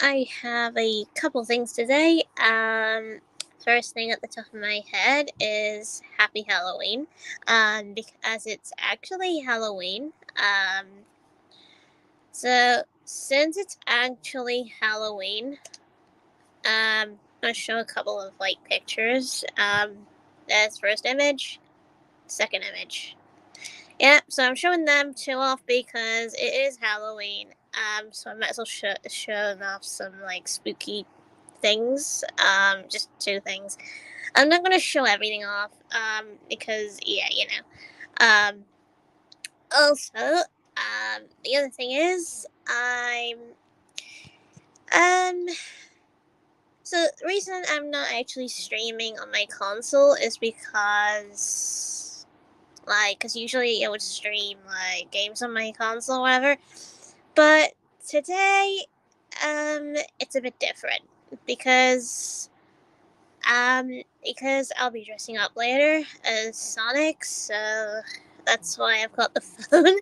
I have a couple things today. First thing at the top of my head is Happy Halloween. Because it's actually Halloween. So since it's actually Halloween, I'm gonna show a couple of pictures. That's first image, second image. Yeah, so I'm showing them two off because it is Halloween. So I might as well show off some spooky things. Just two things. I'm not gonna show everything off. Because yeah, you know. Also, the other thing is um. So the reason I'm not actually streaming on my console is because because usually I would stream games on my console or whatever, but today it's a bit different because I'll be dressing up later as Sonic, so that's why I've got the phone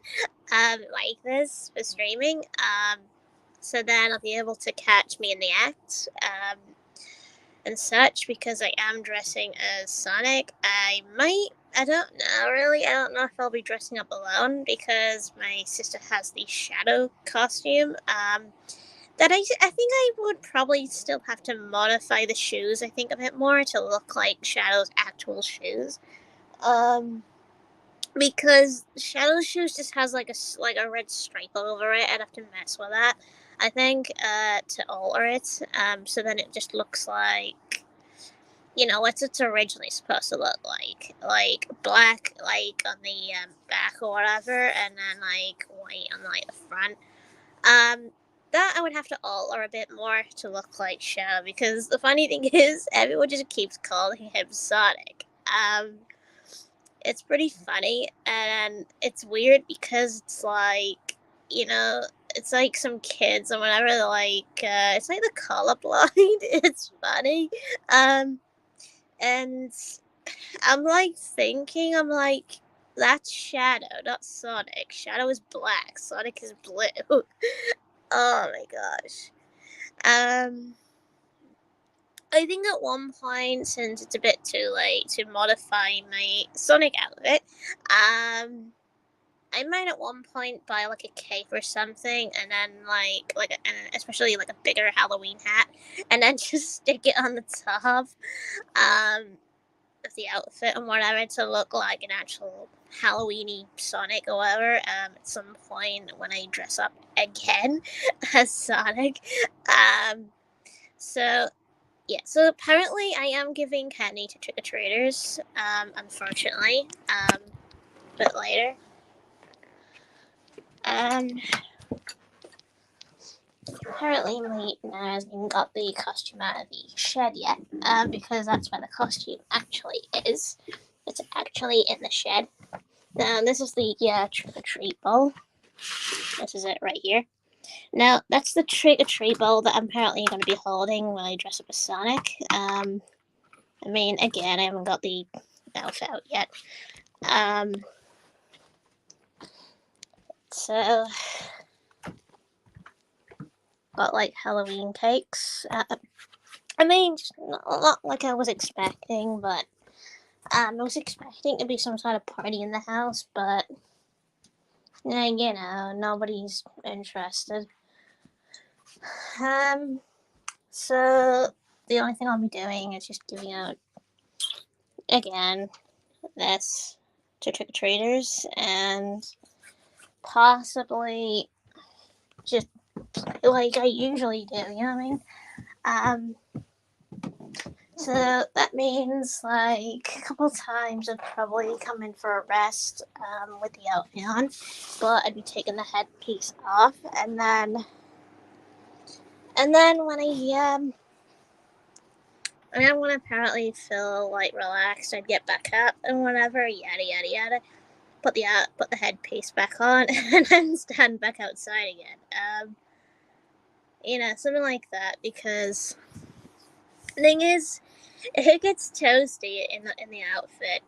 like this for streaming. So then I'll be able to catch me in the act and such because I am dressing as Sonic. I don't know really. I don't know if I'll be dressing up alone because my sister has the Shadow costume. That I think I would probably still have to modify the shoes, I think, a bit more to look like Shadow's actual shoes. Because Shadow's shoes just has like a red stripe over it. I'd have to mess with that, I think, to alter it. So then it just looks like, what it's originally supposed to look like black, on the back or whatever, and then white on the front. That I would have to alter a bit more to look like Shadow because the funny thing is everyone just keeps calling him Sonic. It's pretty funny and it's weird because it's it's like some kids or whatever. It's like the colorblind. It's funny. And I'm thinking, that's Shadow, not Sonic. Shadow is black. Sonic is blue. Oh my gosh. I think at one point, since it's a bit too late to modify my Sonic outfit, I might at one point buy a cape or something, and then and especially a bigger Halloween hat, and then just stick it on the top, of the outfit and whatever to look like an actual Halloweeny Sonic or whatever. At some point when I dress up again as Sonic. So yeah, so apparently I am giving candy to trick or treaters. Unfortunately, a bit later. Apparently my Nana hasn't even got the costume out of the shed yet. Because that's where the costume actually is. It's actually in the shed. Now this is the trick or treat bowl. This is it right here. Now that's the trick or treat bowl that I'm apparently going to be holding when I dress up as Sonic. I mean, again, I haven't got the outfit out yet. So got Halloween cakes. I mean, not like I was expecting, but I was expecting to be some sort of party in the house, but nobody's interested. So the only thing I'll be doing is just giving out again this to trick or treaters and possibly just like I usually do, you know what I mean? So that means a couple times I'd probably come in for a rest with the outfit on, but I'd be taking the headpiece off, and then when I apparently feel relaxed, I'd get back up and whatever, yada yada yada. Put the headpiece back on, and then stand back outside again. Something like that, because the thing is, it gets toasty in the outfit.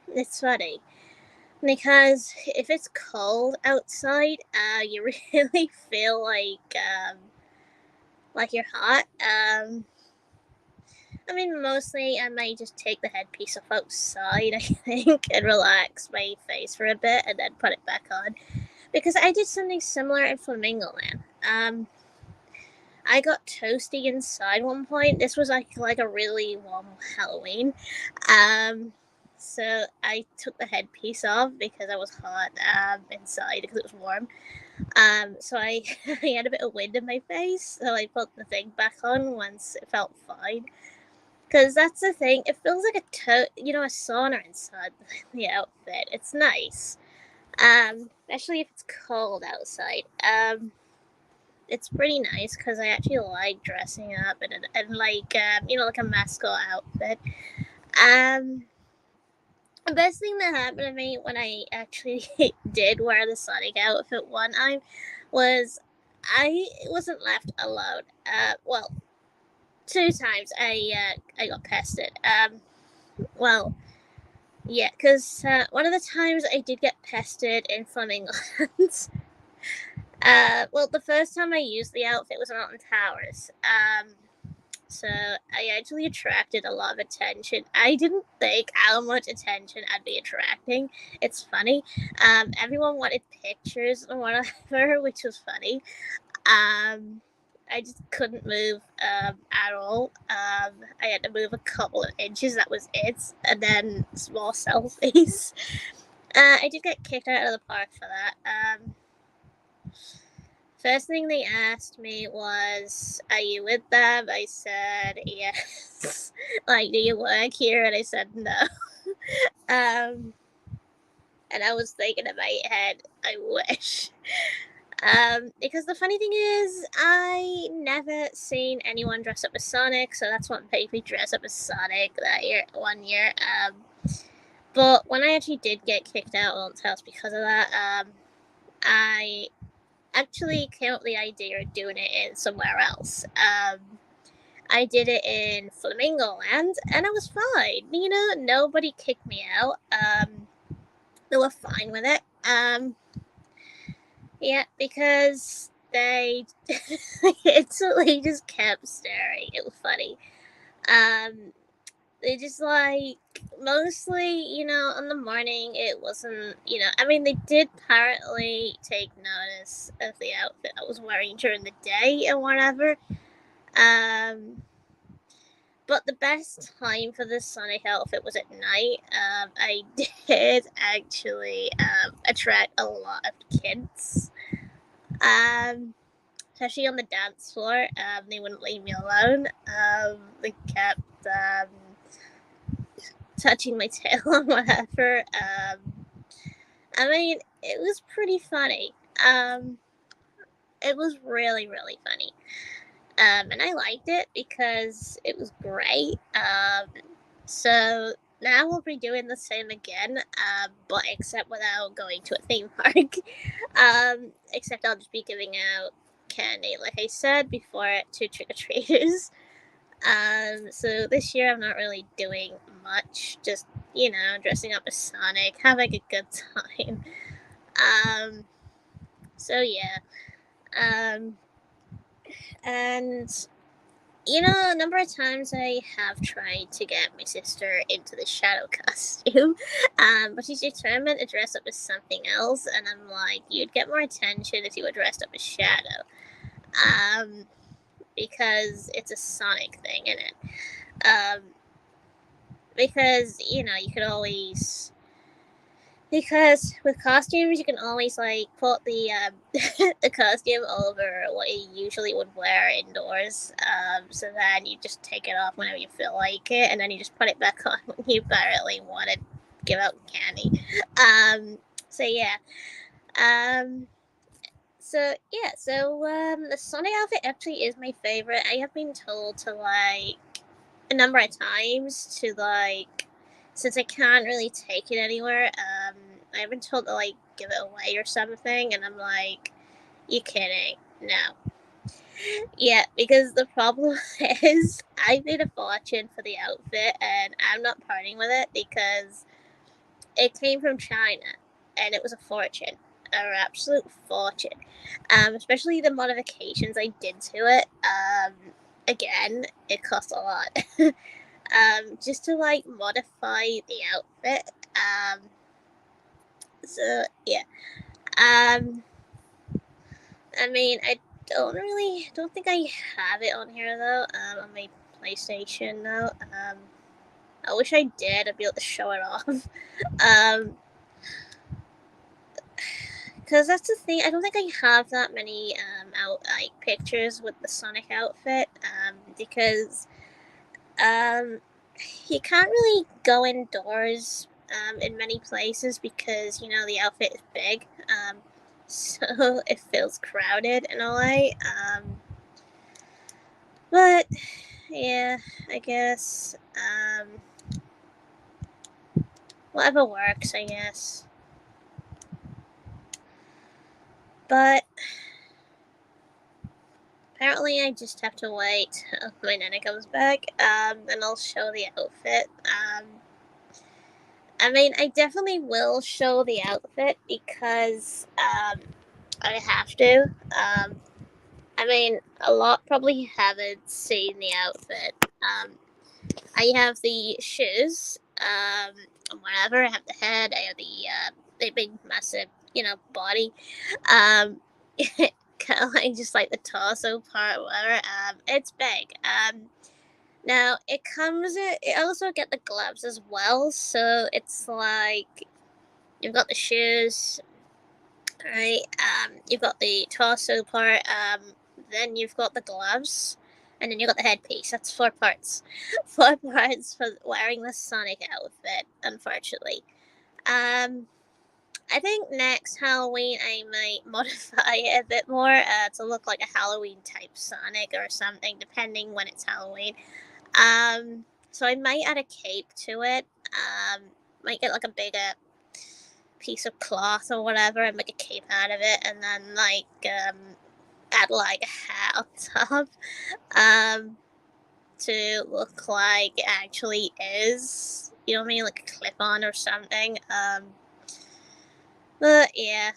It's funny because if it's cold outside, you really feel like you're hot. I mean, mostly I might just take the headpiece off outside, I think, and relax my face for a bit and then put it back on. Because I did something similar in Flamingo Land. I got toasty inside one point. This was like a really warm Halloween. So I took the headpiece off because I was hot inside because it was warm. So I, I had a bit of wind in my face, so I put the thing back on once it felt fine. Because that's the thing, it feels like a sauna inside the outfit. It's nice, especially if it's cold outside. It's pretty nice because I actually like dressing up and like like a mascot outfit. Um, the best thing that happened to me when I actually did wear the Sonic outfit one time was I wasn't left alone. Well, two times I got pested. Well, yeah, because one of the times I did get pested in Flamingo. Well, the first time I used the outfit was out in Towers. So I actually attracted a lot of attention. I didn't think how much attention I'd be attracting. It's funny. Everyone wanted pictures or whatever, which was funny. I just couldn't move at all. I had to move a couple of inches. That was it, and then small selfies. I did get kicked out of the park for that. First thing they asked me was, "Are you with them?" I said, "Yes." Like, "Do you work here?" And I said, "No." And I was thinking in my head, I wish. Because the funny thing is, I never seen anyone dress up as Sonic, so that's what made me dress up as Sonic that year, one year. But when I actually did get kicked out of the house because of that, I actually came up with the idea of doing it in somewhere else. I did it in Flamingo Land, and I was fine. Nobody kicked me out. They were fine with it. Yeah, because they instantly just kept staring. It was funny. They just like mostly, in the morning it wasn't, I mean they did apparently take notice of the outfit I was wearing during the day and whatever. But the best time for the Sonic outfit was at night. I did actually attract a lot of kids. Especially on the dance floor. They wouldn't leave me alone. They kept touching my tail and whatever. I mean, it was pretty funny. It was really, really funny. And I liked it because it was great. So now we'll be doing the same again, but except without going to a theme park. Except I'll just be giving out candy, like I said before, to trick or treaters. So this year I'm not really doing much, just dressing up as Sonic, having a good time. So yeah. And a number of times I have tried to get my sister into the shadow costume, but she's determined to dress up as something else, and I'm like, you'd get more attention if you were dressed up as Shadow, because it's a Sonic thing in it. Because you could always. Because with costumes, you can always like put the the costume over what you usually would wear indoors. So then you just take it off whenever you feel like it, and then you just put it back on when you barely want to give out candy. So yeah. Um, so the Sonic outfit actually is my favorite. I have been told to like a number of times to like, since I can't really take it anywhere. I've been told to like give it away or something, and I'm like, you kidding? No. Yeah, because the problem is I paid a fortune for the outfit, and I'm not parting with it because it came from China, and it was a fortune. are absolute fortune. Especially the modifications I did to it. Again, it costs a lot. Just to like modify the outfit. So yeah. Um, I mean, I don't think I have it on here though. On my PlayStation though. I wish I did. I'd be able to show it off. Um, because that's the thing. I don't think I have that many out like pictures with the Sonic outfit. Because um, you can't really go indoors in many places because the outfit is big. So it feels crowded in a way. But yeah, I guess whatever works. I guess. But apparently, I just have to wait till my nana comes back. Then I'll show the outfit. I mean, I definitely will show the outfit because I have to. I mean, a lot probably haven't seen the outfit. I have the shoes, whatever. I have the head. I have the big, massive, body. Um, kind of like just like the torso part, whatever. It's big. Now it comes. It also get the gloves as well, so it's like you've got the shoes, right? You've got the torso part. Then you've got the gloves, and then you've got the headpiece. That's four parts. Four parts for wearing the Sonic outfit. Unfortunately, I think next Halloween I might modify it a bit more to look like a Halloween type Sonic or something, depending when it's Halloween. So I might add a cape to it. Might get like a bigger piece of cloth or whatever and make a cape out of it, and then like add like a hat on top, um, to look like it actually is. You know what I mean, like a clip on or something. But yeah,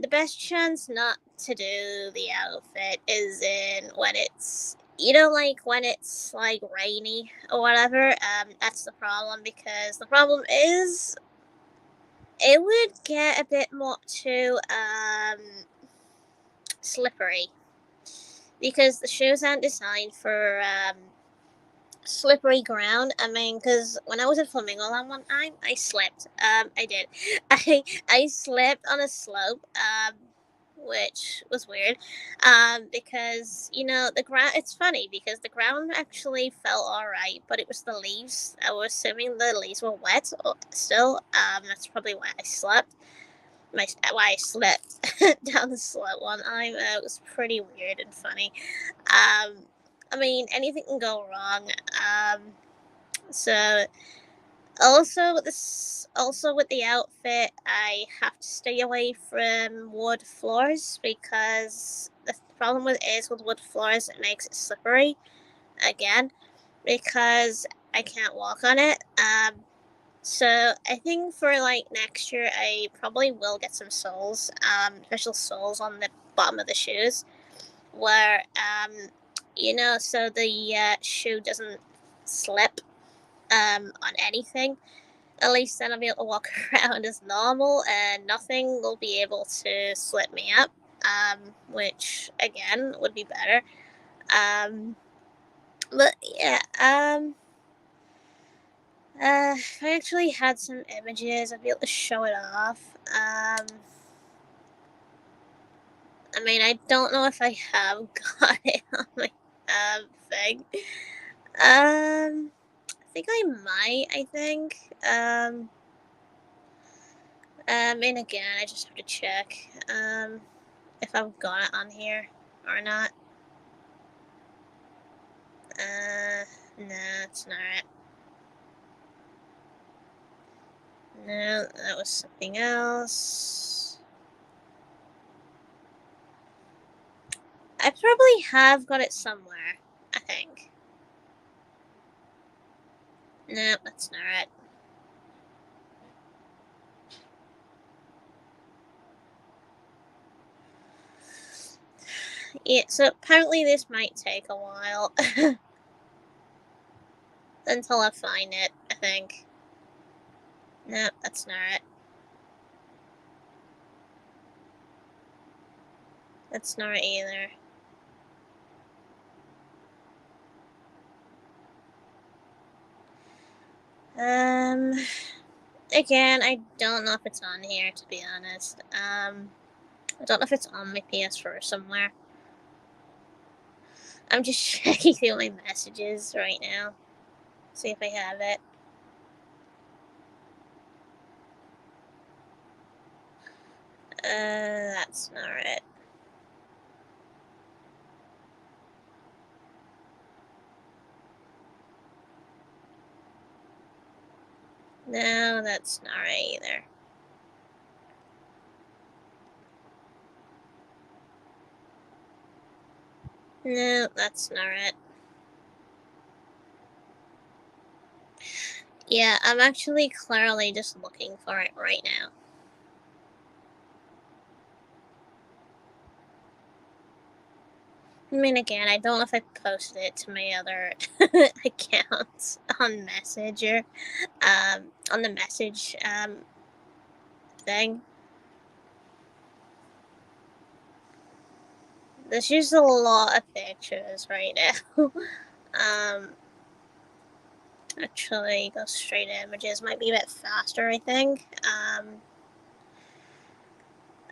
the best chance not to do the outfit is in when it's like when it's like rainy or whatever. That's the problem because the problem is it would get a bit more too slippery because the shoes aren't designed for slippery ground. I mean, because when I was in Flamingo Land one time, I slipped. I did. I slipped on a slope. Which was weird. Because the ground. It's funny because the ground actually felt all right, but it was the leaves. I was assuming the leaves were wet still. That's probably why I slept. Why I slipped down the slope one time. It was pretty weird and funny. I mean, anything can go wrong. So also with the outfit, I have to stay away from wood floors because the problem with wood floors, it makes it slippery again because I can't walk on it. So I think for like next year, I probably will get some soles, special soles on the bottom of the shoes, where so the shoe doesn't slip on anything. At least then I'll be able to walk around as normal, and nothing will be able to slip me up, which again would be better. But yeah, if I actually had some images, I'd be able to show it off. I mean, I don't know if I have got it on my thing. I think I might. I think. And again, I just have to check if I've got it on here or not. No, it's not it. No, that was something else. I probably have got it somewhere, I think. No, that's not it. Yeah, so apparently this might take a while until I find it, I think. No, that's not it. That's not it either. Again, I don't know if it's on here, to be honest. I don't know if it's on my PS4 somewhere. I'm just checking through my messages right now. See if I have it. That's not it. No, that's not right either. No, that's not it. Yeah, I'm actually clearly just looking for it right now. I mean, again, I don't know if I posted it to my other accounts on Messenger, on the message, thing. There's just a lot of pictures right now. Actually, go straight to images might be a bit faster, I think.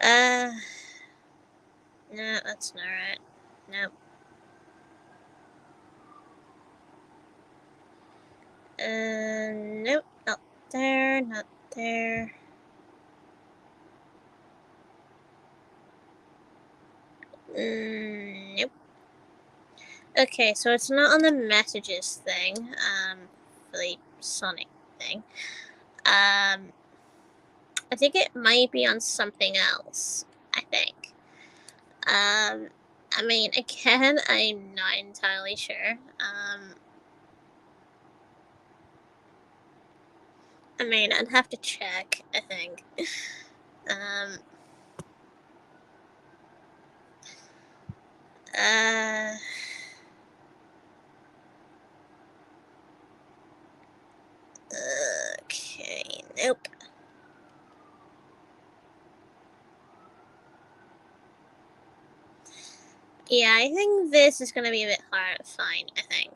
Uh, no, that's not right. Nope. Nope, not there, not there. Nope. Okay, so it's not on the messages thing, for the Sonic thing. I think it might be on something else, I think. I mean, again, I'm not entirely sure. I mean, I'd have to check, I think. Um, uh, okay, nope. Yeah, I think this is gonna be a bit hard to find, I think.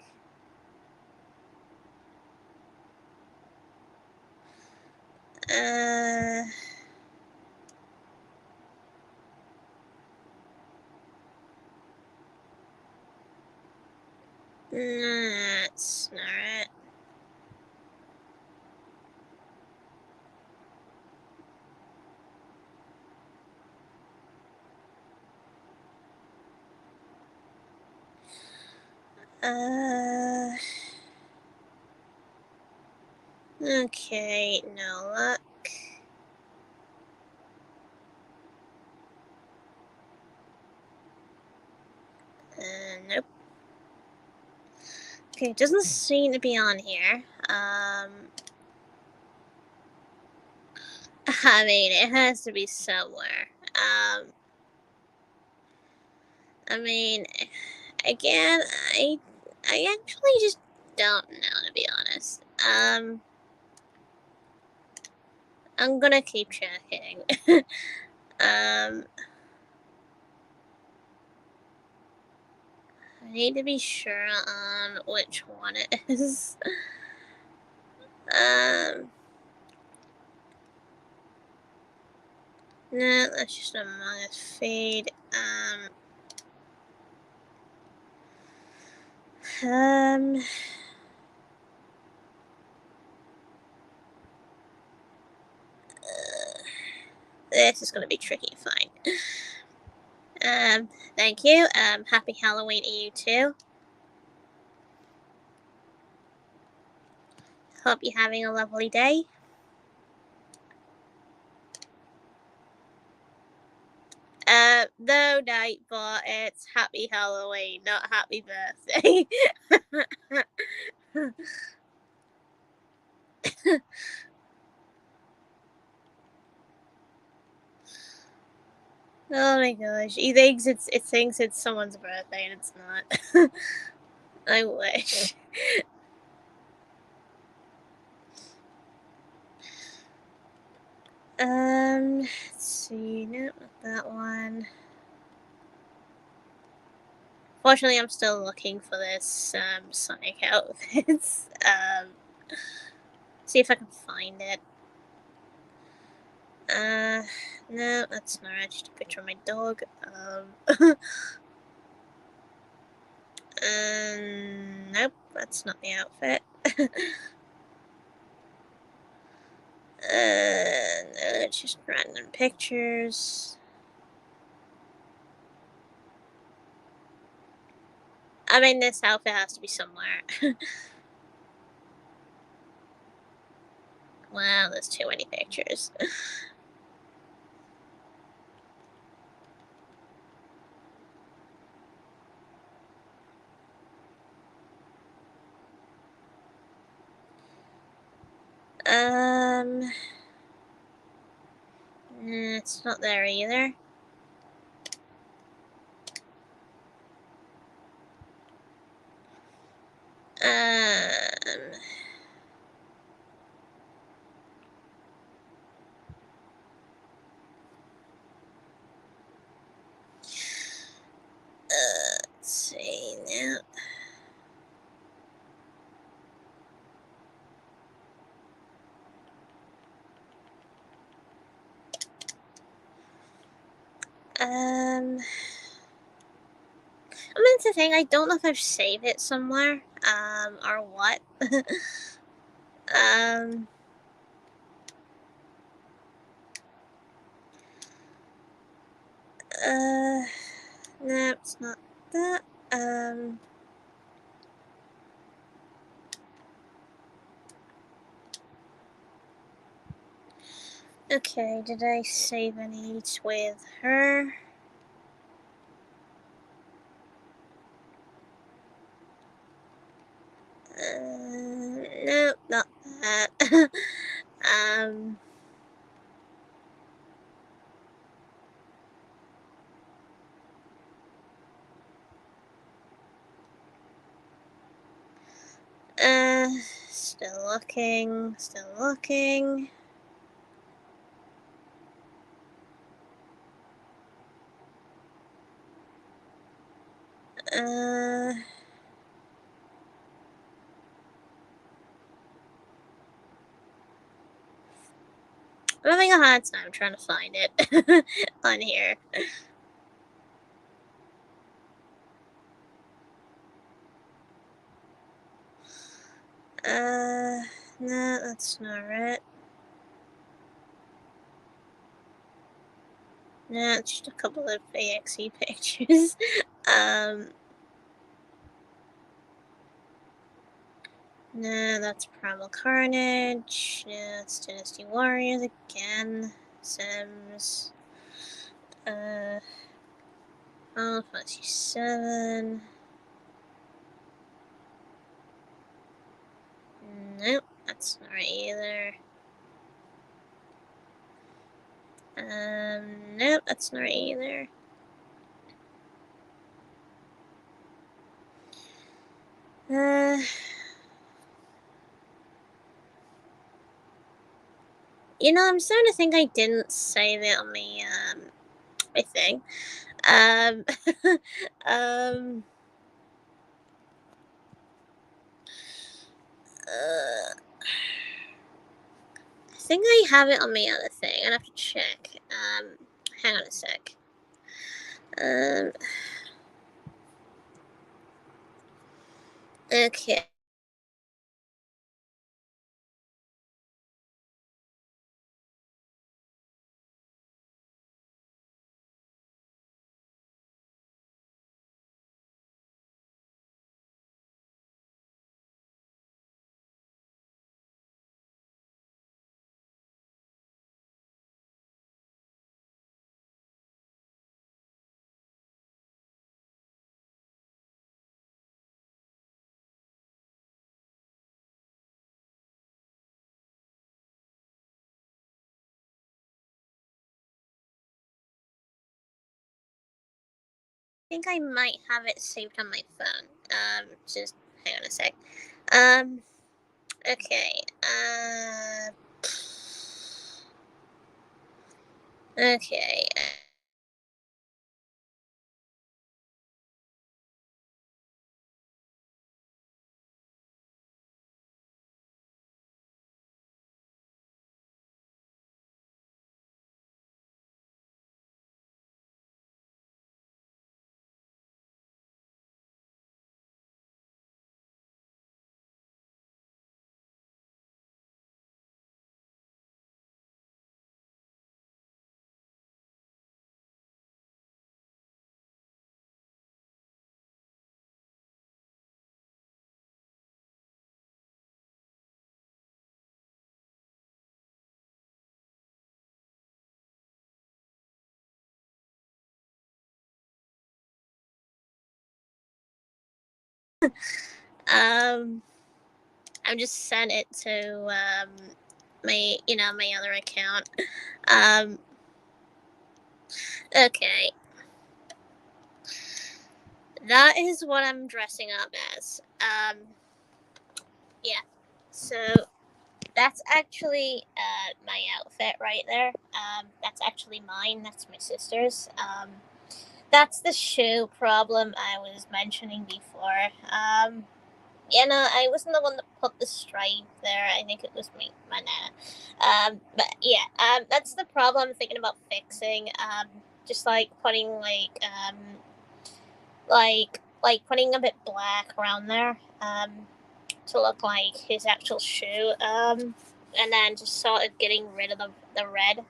Uh, that's not it. Okay, no luck. Nope. Okay, it doesn't seem to be on here. I mean, it has to be somewhere. I mean, again, I actually just don't know, to be honest. I'm gonna keep checking. I need to be sure on which one it is. No, that's just Among Us feed. This is gonna be tricky to find. Thank you. Happy Halloween to you too. Hope you're having a lovely day. No, Nightbot, it's Happy Halloween, not Happy Birthday. Oh my gosh. It thinks it's someone's birthday and it's not. I wish. Let's see. Nope, not that one. Fortunately, I'm still looking for this Sonic outfits. See if I can find it. Uh, no, that's not right. Just a picture of my dog. Nope, that's not the outfit. No, it's just random pictures. I mean, this outfit has to be somewhere. Wow, there's too many pictures. It's not there either. Um, let's see now. I mean, it's the thing. I don't know if I've saved it somewhere, or what. um, no, it's not that. Okay, did I save any with her? Nope, not that. um, uh, still looking, still looking. Uh, I'm having a hard time trying to find it on here. No, that's not it. No, it's just a couple of AXE pictures. um, no, that's Primal Carnage. No, it's Dynasty Warriors again. Sims. Uh, Final Fantasy 7. Nope, that's not right either. Nope, that's not right either. I'm starting to think I didn't save it on my thing. Um, um, uh, I think I have it on my other thing. I'd have to check. Hang on a sec. Um, okay. think I might have it saved on my phone. Just hang on a sec. Um, okay. Okay. Um, I just sent it to my other account. Um, okay. That is what I'm dressing up as. Yeah. So that's actually my outfit right there. That's actually mine. That's my sister's. That's the shoe problem I was mentioning before. Yeah, no, I wasn't the one that put the stripe there. I think it was my nana. But yeah, that's the problem I'm thinking about fixing. Just like putting like putting a bit black around there. To look like his actual shoe. And then just sort of getting rid of the red.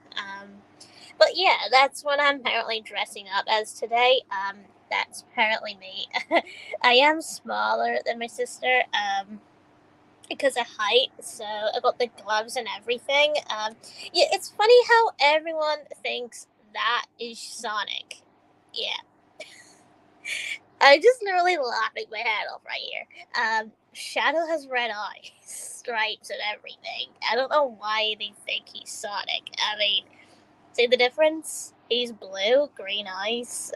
But yeah, that's what I'm apparently dressing up as today. That's apparently me. I am smaller than my sister. Because of height, so I got the gloves and everything. Yeah, it's funny how everyone thinks that is Sonic. Yeah, I just literally laughing my head off right here. Shadow has red eyes, stripes, and everything. I don't know why they think he's Sonic. I mean, see the difference? He's blue, green eyes,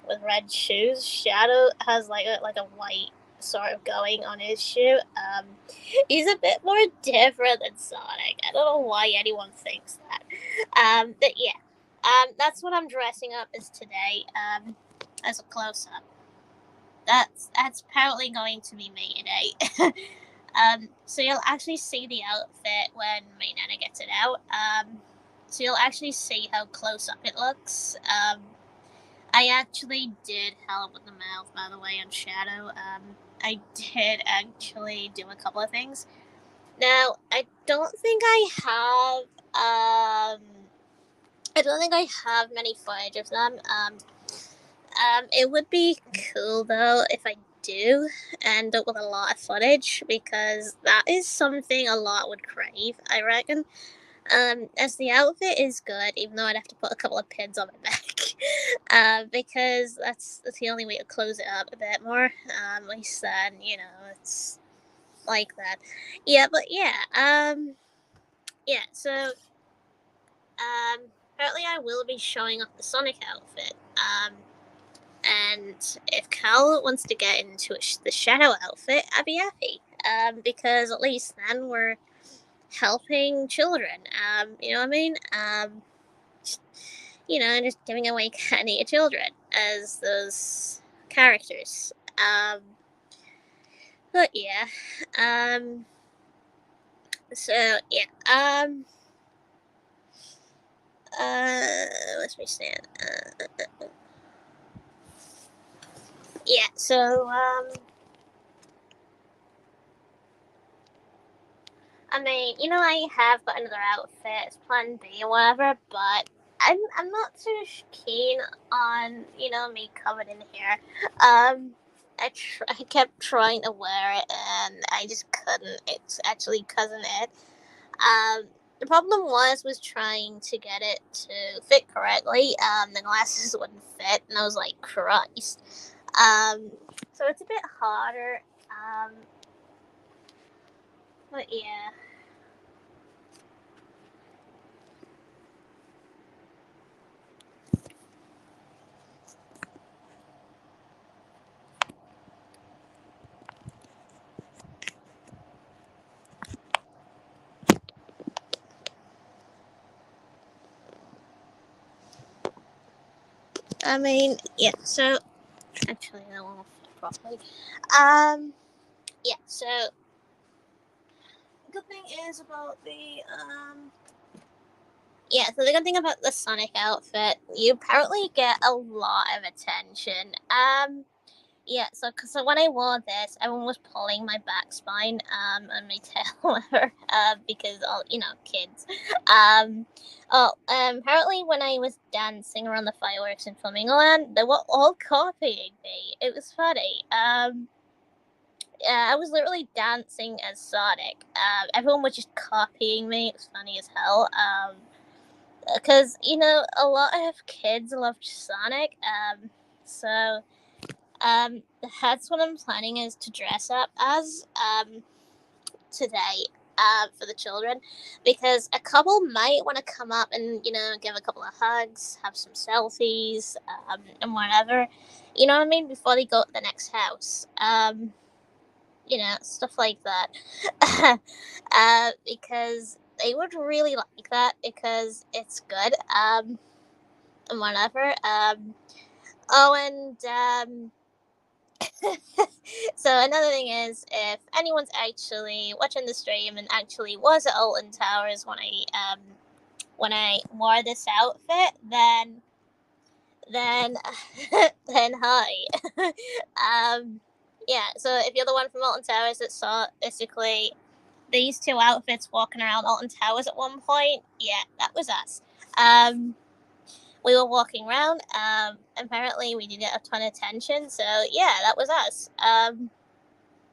with red shoes. Shadow has like a white sort of going on his shoe. He's a bit more different than Sonic. I don't know why anyone thinks that. But yeah, that's what I'm dressing up as today. As a close up. That's apparently going to be me today. So you'll actually see the outfit when my nana gets it out. So you'll actually see how close up it looks. I actually did help with the mouth, by the way, on Shadow. I did actually do a couple of things. Now, I don't think I have. I don't think I have many footage of them. It would be cool though if I do end up with a lot of footage because that is something a lot would crave, I reckon. As the outfit is good, even though I'd have to put a couple of pins on my back, because that's the only way to close it up a bit more. At least then, it's like that. Yeah, but yeah, yeah. So, apparently I will be showing off the Sonic outfit. And if Cal wants to get into the Shadow outfit, I'd be happy. Because at least then we're helping children. You know what I mean? Just giving away candy to children as those characters. But yeah. So yeah. What's my stand? Yeah. So I mean, I have got another outfit, it's Plan B or whatever, but I'm not too keen on me covered in hair. I kept trying to wear it and I just couldn't. It's actually cousin it. The problem was trying to get it to fit correctly. The glasses wouldn't fit, and I was like, Christ. So it's a bit harder. But yeah. I mean, yeah. So actually, I don't want to fit properly. Um, yeah. So the good thing is about the Yeah, so the good thing about the Sonic outfit, you apparently get a lot of attention. Yeah, so when I wore this, everyone was pulling my back spine, and my tail lever, because kids. Apparently when I was dancing around the fireworks in Flamingoland, they were all copying me. It was funny. Yeah, I was literally dancing as Sonic. Everyone was just copying me. It was funny as hell. Because a lot of kids love Sonic. So that's what I'm planning is to dress up as today. For the children, because a couple might want to come up and give a couple of hugs, have some selfies, and whatever, you know what I mean, before they go to the next house. Stuff like that. Because they would really like that because it's good. And whatever. Oh, and so another thing is, if anyone's actually watching the stream and actually was at Alton Towers when I wore this outfit, then then hi. Yeah. So if you're the one from Alton Towers that saw basically these two outfits walking around Alton Towers at one point, yeah, that was us. We were walking around. Apparently, we did get a ton of attention. So yeah, that was us.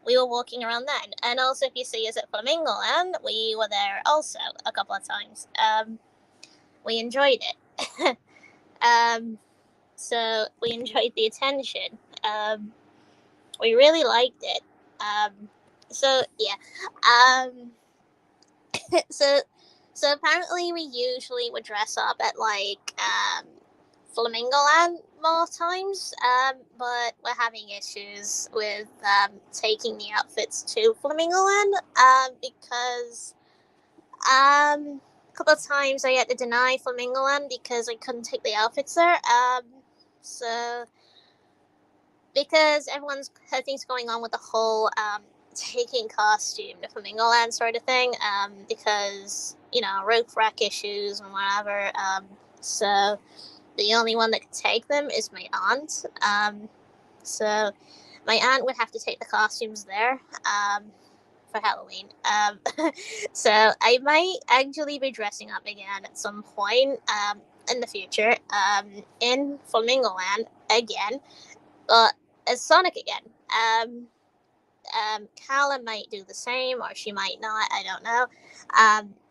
We were walking around then, and also if you see us at Flamingo Land, we were there also a couple of times. We enjoyed it. So we enjoyed the attention. We really liked it. So yeah. So so apparently we usually would dress up at like Flamingo Land more times, but we're having issues with taking the outfits to Flamingo Land because a couple of times I had to deny Flamingo Land because I couldn't take the outfits there. So because everyone's things going on with the whole taking costume to Flamingo Land sort of thing, because roof rack issues and whatever. So the only one that could take them is my aunt. So my aunt would have to take the costumes there for Halloween. So I might actually be dressing up again at some point in the future in Flamingo Land again, but as Sonic again. Calla might do the same, or she might not. I don't know.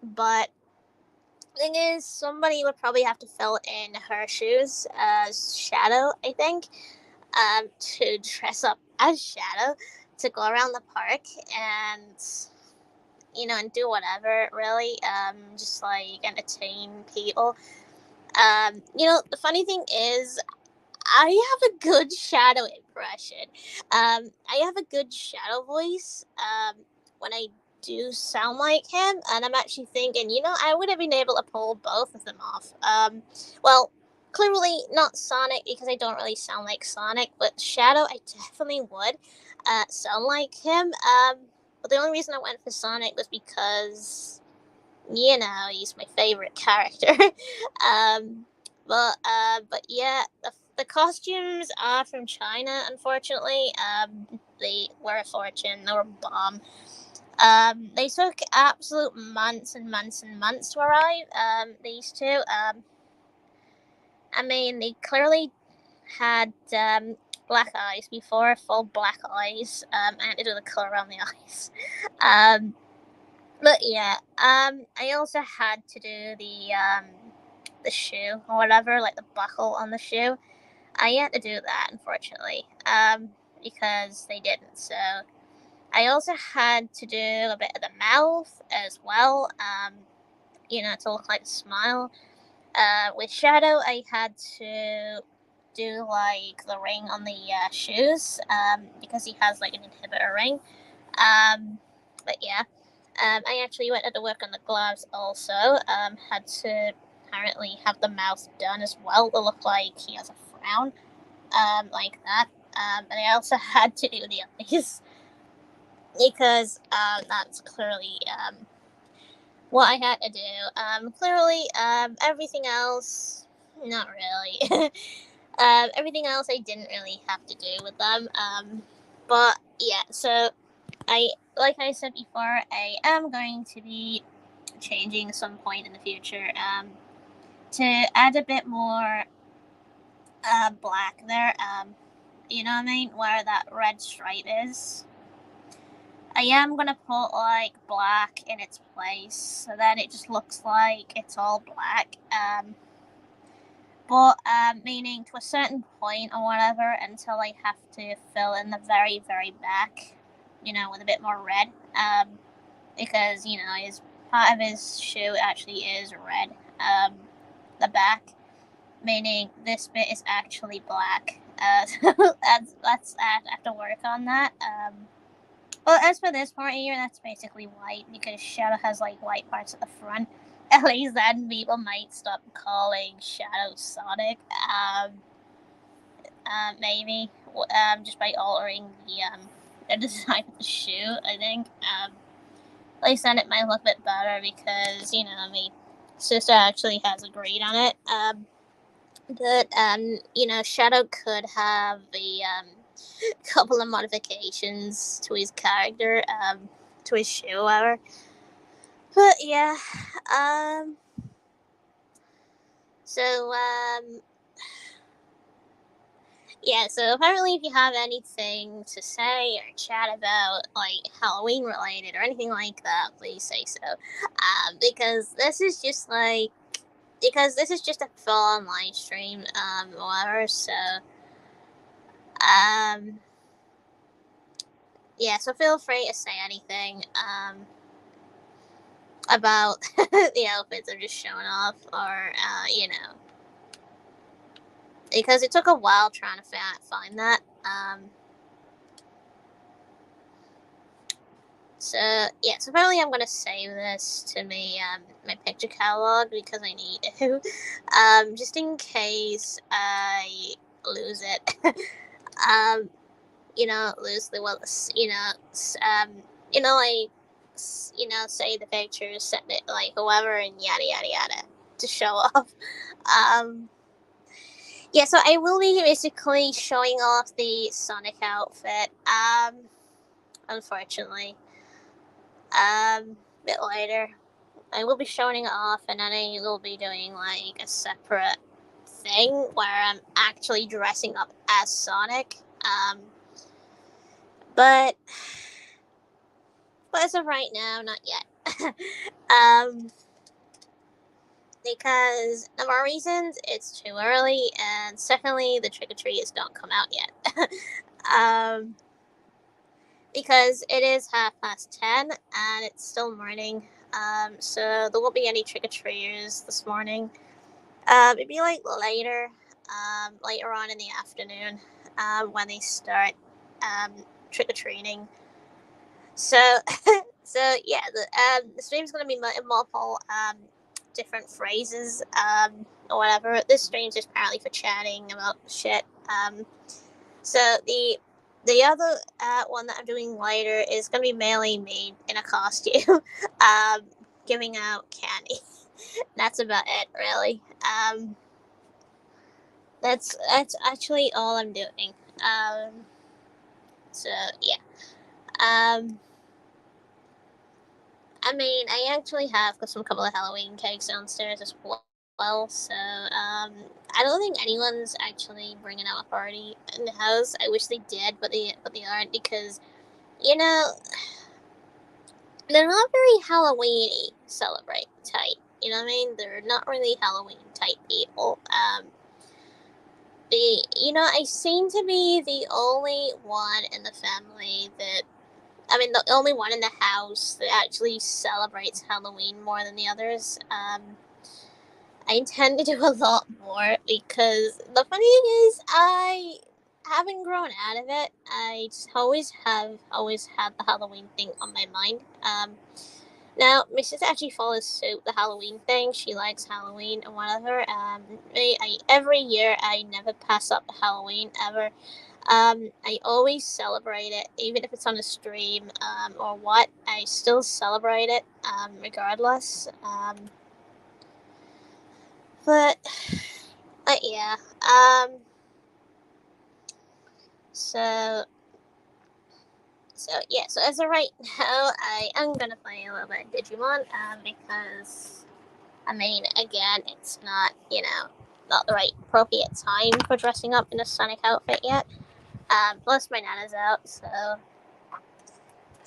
But thing is, somebody would probably have to fill in her shoes as Shadow, I think, to dress up as Shadow to go around the park and and do whatever really, just like entertain people. The funny thing is, I have a good Shadow impression. I have a good Shadow voice. When I do sound like him, and I'm actually thinking, I would have been able to pull both of them off. Well, clearly not Sonic because I don't really sound like Sonic, but Shadow, I definitely would sound like him. But the only reason I went for Sonic was because, he's my favorite character. But yeah, the costumes are from China, unfortunately. They were a fortune. They were a bomb. They took absolute months and months and months to arrive. These two. I mean, they clearly had black eyes before, full black eyes. I had to do the color around the eyes. But yeah. I also had to do the shoe or whatever, like the buckle on the shoe. I had to do that, unfortunately, because they didn't. So I also had to do a bit of the mouth as well, to look like a smile. With Shadow, I had to do like the ring on the shoes, because he has like an inhibitor ring. But yeah, I actually went to work on the gloves also. Had to apparently have the mouth done as well to look like he has a brown, like that. And I also had to do the eyes because that's clearly what I had to do. Clearly, everything else, not really. Everything else I didn't really have to do with them. But yeah, so like I said before, I am going to be changing some point in the future to add a bit more black there. You know what I mean? Where that red stripe is. I am gonna put like black in its place, so then it just looks like it's all black. But meaning to a certain point or whatever until I have to fill in the very very back, with a bit more red. Because his part of his shoe actually is red. The back, meaning this bit is actually black. Let's have to work on that. Well, as for this part here, that's basically white because Shadow has like white parts at the front. At least then people might stop calling Shadow Sonic. Maybe just by altering the design of the shoe. I think. At least then it might look a bit better because my sister actually has agreed on it. That Shadow could have a couple of modifications to his character, to his shoe, whatever. But yeah, um, so yeah. So apparently, if you have anything to say or chat about, like Halloween related or anything like that, please say so. Because this is just a full-on live stream, whatever. So yeah. So feel free to say anything. About the outfits I'm just showing off, or because it took a while trying to find that. So yeah, so apparently I'm gonna save this to my picture catalog because I need to, just in case I lose it. Lose the like say the pictures, send it like whoever, and yada yada yada to show off. Yeah, so I will be basically showing off the Sonic outfit. Unfortunately, a bit later, I will be showing it off, and then I will be doing like a separate thing where I'm actually dressing up as Sonic. But as of right now, not yet. Because number one reasons it's too early, and secondly the trick or treaters don't come out yet. Because it is 10:30 and it's still morning. So there won't be any trick or treaters this morning. It'd be like later on in the afternoon, when they start trick or treating. So so yeah, the stream's gonna be multiple different phrases, or whatever. This stream's just apparently for chatting about shit. So the other one that I'm doing later is gonna be mainly me in a costume, giving out candy. That's about it, really. That's actually all I'm doing. So yeah. I mean, I actually have some couple of Halloween cakes downstairs as well. So I don't think anyone's actually bringing out a party in the house. I wish they did, but they aren't because you know they're not very Halloweeny celebrate type. You know what I mean? They're not really Halloween type people. I seem to be the only one in the family that the only one in the house that actually celebrates Halloween more than the others. I intend to do a lot more because the funny thing is, I haven't grown out of it. I just always had the Halloween thing on my mind. Now, my sister actually follows suit the Halloween thing. She likes Halloween and whatever. Every year I never pass up Halloween ever. I always celebrate it, even if it's on a stream or what. I still celebrate it regardless. But yeah. So yeah. So as of right now, I am gonna play a little bit of Digimon because I mean, again, it's not, not the right appropriate time for dressing up in a Sonic outfit yet. Plus, my Nana's out, so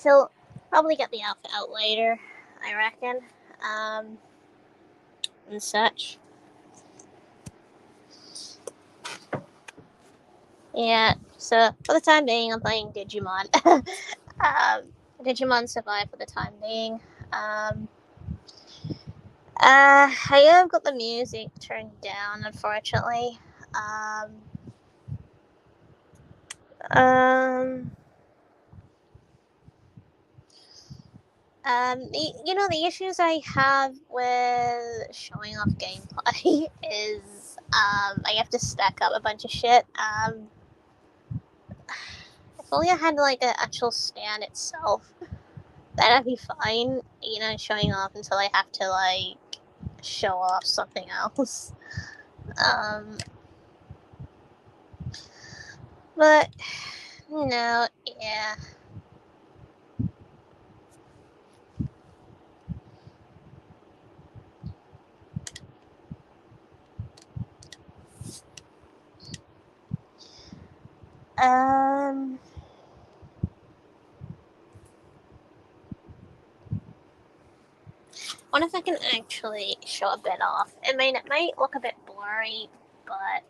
she'll probably get the outfit out later, I reckon, and such. Yeah, so for the time being, I'm playing Digimon. Digimon Survive for the time being. I have got the music turned down, unfortunately. Um, the issues I have with showing off gameplay is I have to stack up a bunch of shit. If only I had like an actual stand itself, that'd be fine. Showing off until I have to like show off something else. Um, but no, yeah. Um, I wonder if I can actually show a bit off. I mean, it might look a bit blurry, but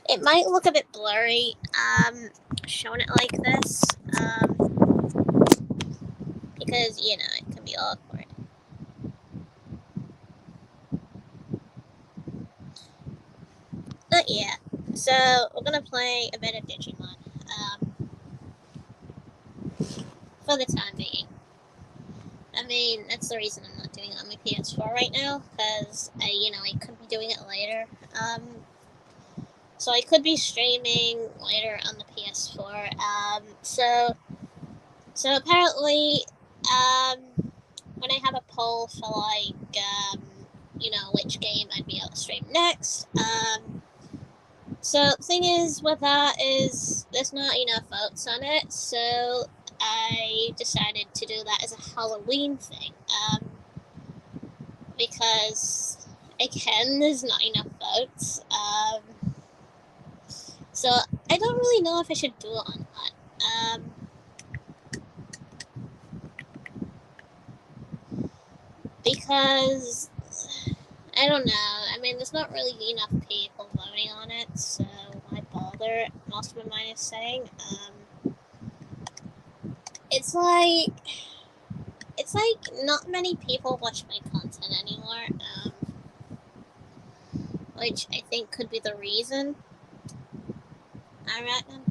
it might look a bit blurry, showing it like this, because, it can be awkward. But yeah, so we're gonna play a bit of Digimon, for the time being. I mean, that's the reason I'm not doing it on my PS4 right now, because I could be doing it later. So I could be streaming later on the PS4. So apparently, when I have a poll for which game I'd be able to stream next. So the thing is with that is there's not enough votes on it, so I decided to do that as a Halloween thing. Because again, there's not enough votes. So I don't really know if I should do it or not. Because I don't know. I mean, there's not really enough people voting on it, so why bother? Most of my mind is saying. It's like not many people watch my content anymore, which I think could be the reason. I reckon.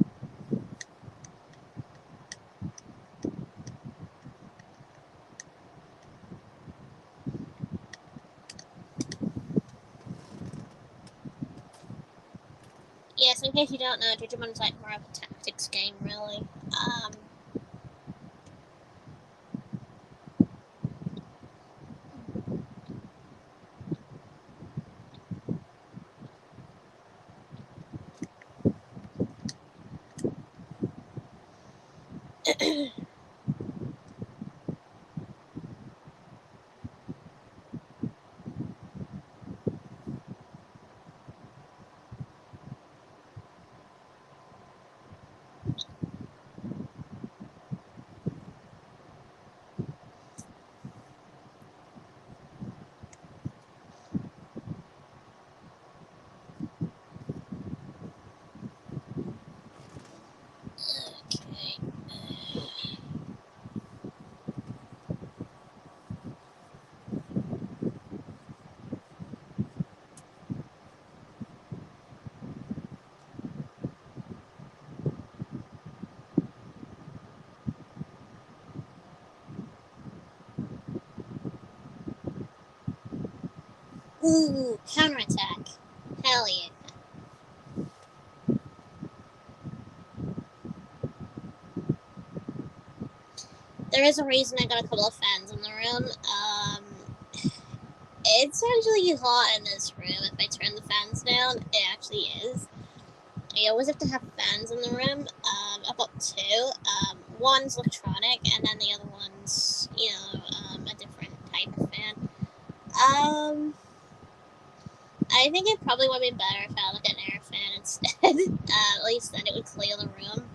Yes, in case you don't know, Digimon's like more of a tactics game, really. Counterattack. Hell yeah. There is a reason I got a couple of fans in the room. It's actually hot in this room. If I turn the fans down, it actually is. I always have to have fans in the room. I've got two. One's electronic, and then the other one's, a different type of fan. I think it probably would be better if I had like an air fan instead. At least then it would clear the room.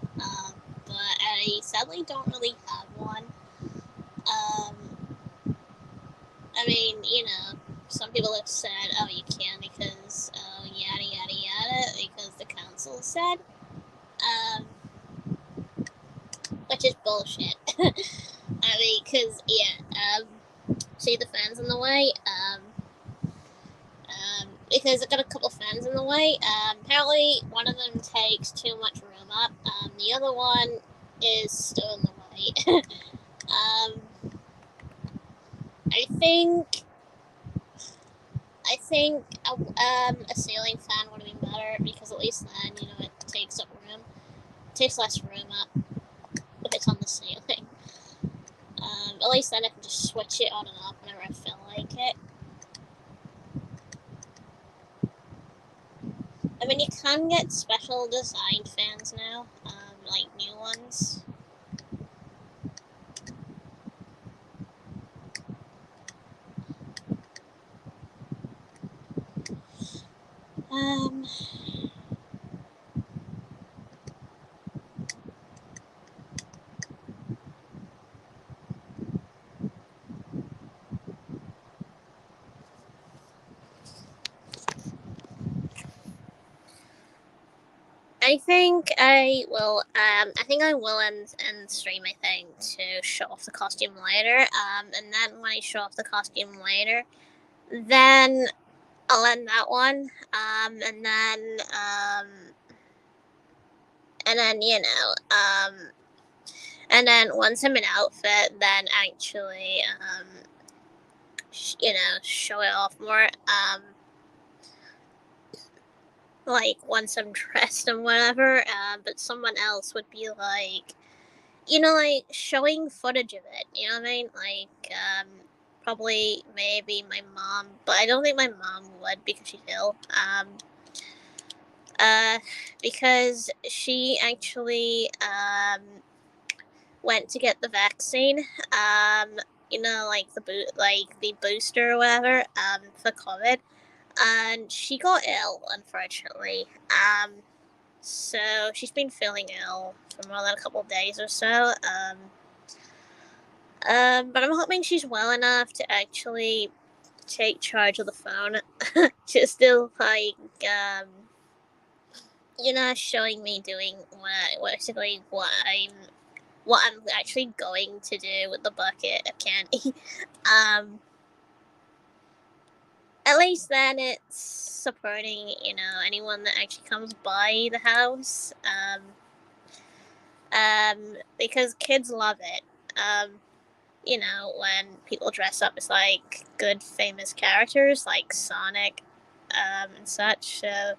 But I sadly don't really have one. I mean, some people have said, oh, you can because, yada yada yada, because the council said. Which is bullshit. I mean, because, see the fans in the way? Because I've got a couple fans in the way. Apparently, one of them takes too much room up. The other one is still in the way. I think a ceiling fan would be better because at least then it takes up room, takes less room up if it's on the ceiling. At least then I can just switch it on and off whenever I feel like it. I mean, you can get special designed fans now, like new ones. I think I will. I think I will end stream. I think to show off the costume later. And then when I show off the costume later, then I'll end that one. And then and then once I'm in outfit, then actually show it off more. Like once I'm dressed and whatever. But someone else would be like, like showing footage of it. You know what I mean? Like, probably maybe my mom, but I don't think my mom would because she's ill. Because she actually went to get the vaccine. Like the booster or whatever. For COVID, and she got ill, unfortunately. So she's been feeling ill for more than a couple of days or so. But I'm hoping she's well enough to actually take charge of the phone. Just still like, showing me doing what I'm actually going to do with the bucket of candy. At least then it's supporting, anyone that actually comes by the house. Because kids love it. When people dress up as like good famous characters like Sonic, and such. So,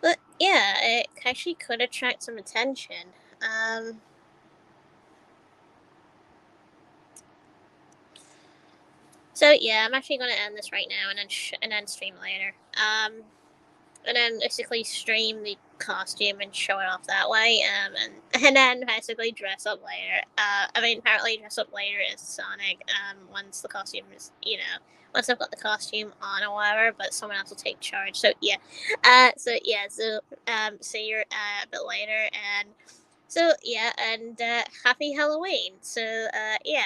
but yeah, it actually could attract some attention. So yeah, I'm actually gonna end this right now and then stream later. And then basically stream the costume and show it off that way. And then basically dress up later. Apparently dress up later as Sonic. Once the costume is, once I've got the costume on or whatever, but someone else will take charge. So yeah, see you a bit later, and so yeah, and happy Halloween. So yeah.